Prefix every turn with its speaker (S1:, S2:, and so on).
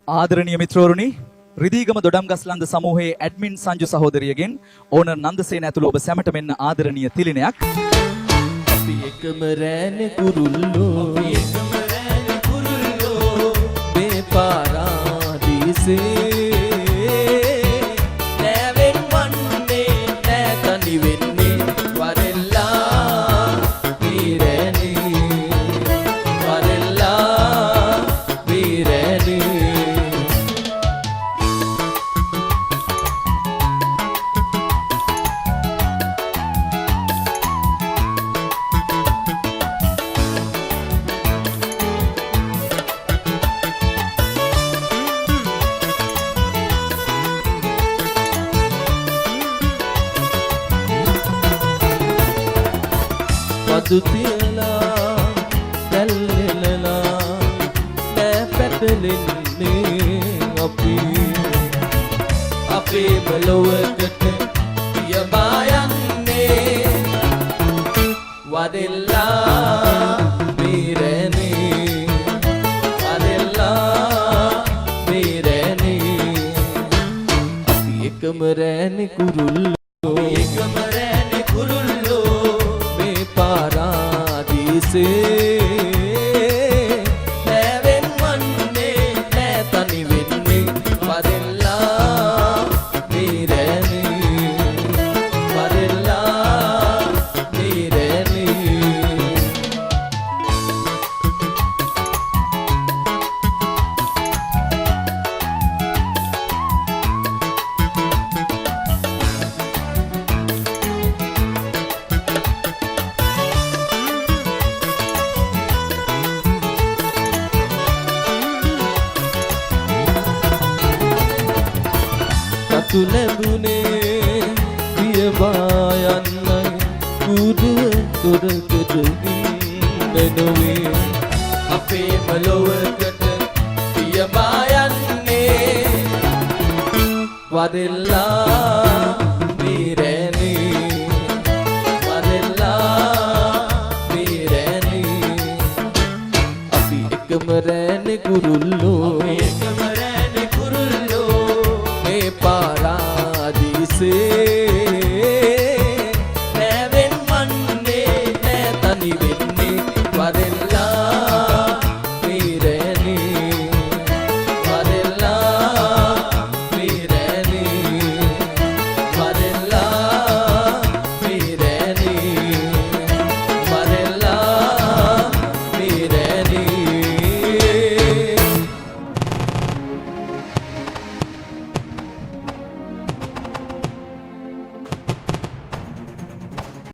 S1: ආදරණීය මිත්‍රවරුනි, රිදීගම දොඩම්ගස්ලන්ද සමූහයේ ඇඩ්මින් සංජු සහෝදරියගෙන් ඕනර් නන්දසේන ඇතුළු ඔබ සැමට මෙන්න ආදරණීය තිලිනයක්.
S2: අපි එකම රෑනේ කුරුල්ලෝ මේ පාරාදීසේ නැවෙන් වන්නේ නැ තනි වෙන්නේ වරෙල්ලා වීරෑනේ වරෙල්ලා වීරෑනේ වදු තියලා දැල්ලෙලලා නෑ පැටලෙන්නේ අපි අපේ බලවකට පියබා යන්නේ වදෙල්ලා වීරෑනේ වදෙල්ලා වීරෑනේ අපි එකම රෑනේ කුරුල්ලෝ එකම රෑනේ කුරුල්ලෝ පාරාදීසේ නැවෙන් වන්නේ නැ තනි වෙන්නේ වදෙල්ලා වීරෑනේ වදෙල්ලා වීරෑනේ රතු ලැබුණේ පියවා යන්නයි කුඩුව දොරකට ඉන්නනොවේ අපේම ලොවකට පියවා යන්නේ වදෙල්ලා